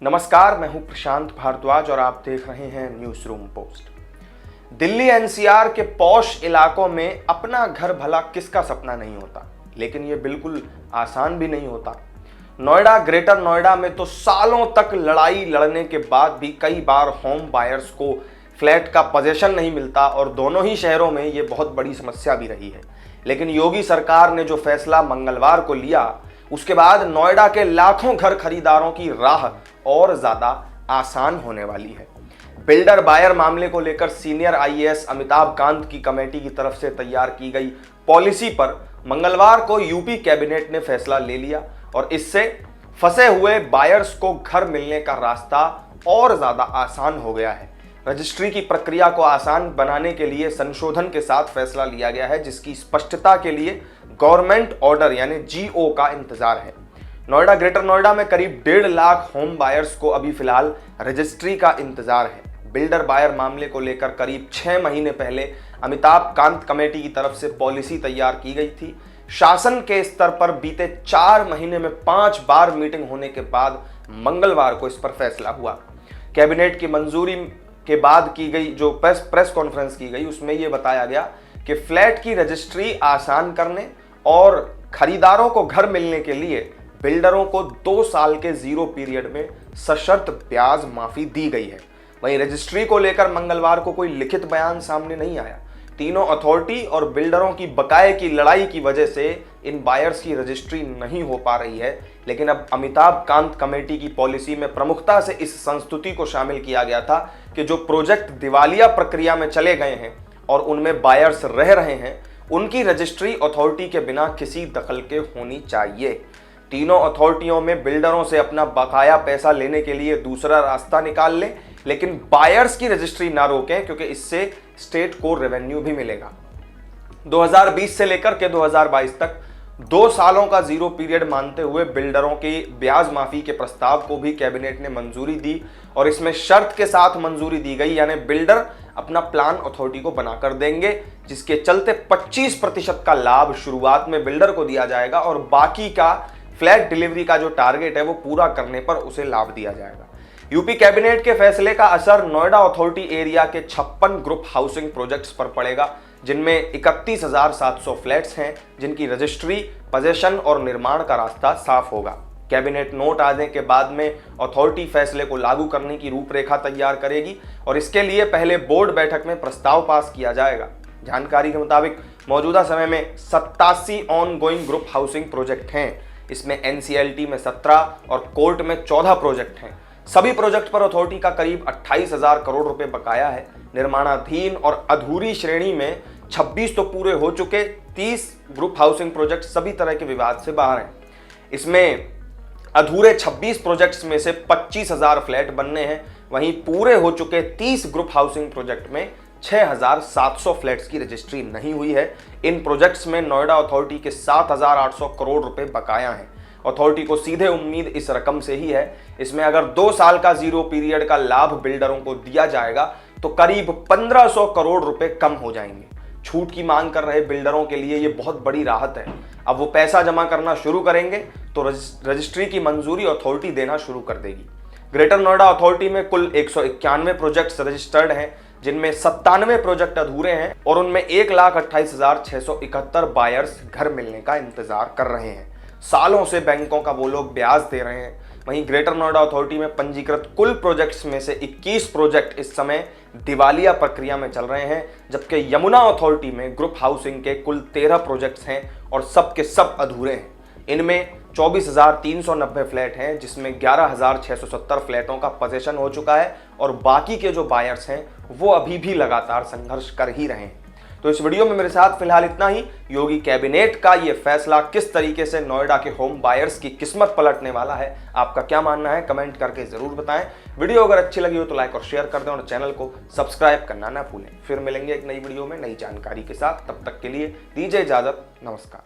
नमस्कार, मैं हूं प्रशांत भारद्वाज और आप देख रहे हैं news room post. Delhi NCR के पॉश इलाकों में अपना घर भला किसका सपना नहीं होता, लेकिन यह बिल्कुल आसान भी नहीं होता। नोएडा, ग्रेटर नोएडा में तो सालों तक लड़ाई लड़ने के बाद भी कई बार होम बायर्स को फ्लैट का पोजीशन नहीं मिलता और दोनों ही शहरों में यह बहुत बड़ी समस्या भी रही है। लेकिन योगी सरकार ने जो फैसला मंगलवार को लिया, उसके बाद नोएडा के लाखों घर खरीदारों की राह और ज्यादा आसान होने वाली है। बिल्डर बायर मामले को लेकर सीनियर आईएएस अमिताभ कांत की कमेटी की तरफ से तैयार की गई पॉलिसी पर मंगलवार को यूपी कैबिनेट ने फैसला ले लिया और इससे फंसे हुए बायर्स को घर मिलने का रास्ता और ज्यादा आसान हो गया है। रजिस्ट्री की प्रक्रिया को आसान बनाने के लिए संशोधन के साथ फैसला लिया गया है, जिसकी स्पष्टता के लिए गवर्नमेंट ऑर्डर यानी जीओ का इंतजार है। नोएडा, ग्रेटर नोएडा में करीब 1.5 लाख होम बायर्स को अभी फिलहाल रजिस्ट्री का इंतजार है। बिल्डर बायर मामले को लेकर करीब 6 महीने पहले अमिताभ कांत कमेटी की तरफ से पॉलिसी तैयार की गई थी। शासन के स्तर पर बीते 4 महीने में 5 बार मीटिंग होने के बाद मंगलवार को इस पर फैसला हुआ। कैबिनेट की मंजूरी के बाद की गई जो प्रेस कॉन्फ्रेंस की गई, उसमें यह बताया गया कि फ्लैट की रजिस्ट्री आसान करने और खरीदारों को घर मिलने के लिए बिल्डरों को 2 साल के जीरो पीरियड में सशर्त ब्याज माफी दी गई है। वहीं रजिस्ट्री को लेकर मंगलवार को कोई लिखित बयान सामने नहीं आया। तीनों अथॉरिटी और बिल्डरों की बकाये की लड़ाई की वजह से इन बायर्स की रजिस्ट्री नहीं हो पा रही है। लेकिन अब अमिताभ कांत कमेटी की पॉलिसी में प्रमुखता से इस संस्तुति को शामिल किया गया था कि जो प्रोजेक्ट दिवालिया प्रक्रिया में चले गए हैं और उनमें बायर्स रह रहे हैं, उनकी रजिस्ट्री अथॉरिटी के बिना किसी दखल के होनी चाहिए। तीनों अथॉरिटियों में बिल्डरों से अपना बकाया पैसा लेने के लिए दूसरा रास्ता निकाल लें, लेकिन बायर्स की रजिस्ट्री ना रोकें, क्योंकि इससे स्टेट को रेवेन्यू भी मिलेगा। 2020 से लेकर के 2022 तक 2 सालों का जीरो पीरियड मानते हुए बिल्डरों की ब्याज माफी के प्रस्ताव को भी कैबिनेट ने मंजूरी दी और इसमें शर्त के साथ मंजूरी दी गई, यानी बिल्डर अपना प्लान अथॉरिटी को बनाकर देंगे, जिसके चलते 25% का लाभ शुरुआत में बिल्डर को दिया जाएगा और बाकी का फ्लैट डिलीवरी का जो टारगेट है वो पूरा करने पर उसे लाभ दिया जाएगा। यूपी कैबिनेट के फैसले का असर नोएडा अथॉरिटी एरिया के 56 ग्रुप हाउसिंग प्रोजेक्ट्स पर पड़ेगा, जिनमें 31,700 फ्लैट्स हैं, जिनकी रजिस्ट्री, पोजीशन और निर्माण का रास्ता साफ होगा। कैबिनेट नोट आने के बाद में अथॉरिटी फैसले को लागू करने की रूपरेखा तैयार करेगी और इसके लिए पहले बोर्ड बैठक में प्रस्ताव पास किया जाएगा। जानकारी के मुताबिक मौजूदा समय में 87 ऑनगोइंग ग्रुप हाउसिंग प्रोजेक्ट हैं। इसमें एनसीएलटी में 17 और कोर्ट में 14 प्रोजेक्ट हैं। सभी प्रोजेक्ट पर अथॉरिटी का करीब 28,000 करोड़ रुपए बकाया है। निर्माणाधीन और अधूरी श्रेणी में 26 तो पूरे हो चुके, 30 ग्रुप हाउसिंग प्रोजेक्ट सभी तरह के विवाद से बाहर हैं। इसमें अधूरे 26 प्रोजेक्ट्स में से 25,000 फ्लैट बनने हैं। वहीं पूरे हो चुके 30 ग्रुप हाउसिंग प्रोजेक्ट में 6,700 फ्लैट्स की रजिस्ट्री नहीं हुई है। इन प्रोजेक्ट्स में नोएडा अथॉरिटी के 7,800 करोड़ रुपए बकाया हैं। अथॉरिटी को सीधे उम्मीद इस रकम से ही है। इसमें अगर 2 साल का जीरो पीरियड का लाभ बिल्डरों को दिया जाएगा तो करीब 1,500 करोड़ रुपए कम हो जाएंगे। छूट की मांग कर रहे बिल्डरों के लिए ये बहुत बड़ी राहत है। अब वो पैसा जमा करना शुरू करेंगे तो रजिस्ट्री की मंजूरी अथॉरिटी देना शुरू कर देगी। ग्रेटर नोएडा अथॉरिटी में कुल 191 प्रोजेक्ट्स रजिस्टर्ड हैं, जिनमें 97 प्रोजेक्ट अधूरे हैं और उनमें 1,28,671 बायर्स घर मिलने का इंतजार कर रहे हैं। सालों से बैंकों का वो लोग ब्याज दे रहे हैं। वहीं ग्रेटर नोएडा अथॉरिटी में पंजीकृत कुल प्रोजेक्ट्स में से 21 प्रोजेक्ट इस समय दिवालिया प्रक्रिया में चल रहे हैं, जबकि यमुना अथॉरिटी में ग्रुप हाउसिंग के कुल 13 प्रोजेक्ट्स हैं और सब के सब अधूरे हैं। इनमें 24,390 फ्लैट हैं, जिसमें 11,670 फ्लैटों का पोजीशन हो चुका है और बाकी के जो बायर्स हैं वो अभी भी लगातार संघर्ष कर ही रहे हैं। तो इस वीडियो में मेरे साथ फिलहाल इतना ही। योगी कैबिनेट का ये फैसला किस तरीके से नोएडा के होम बायर्स की किस्मत पलटने वाला है, आपका क्या मानना है, कमेंट करके जरूर बताएं। वीडियो अगर अच्छी लगी हो तो लाइक और शेयर कर दें और चैनल को सब्सक्राइब करना ना भूलें। फिर मिलेंगे एक नई वीडियो में नई जानकारी के साथ। तब तक के लिए दीजिए इजाजत। नमस्कार।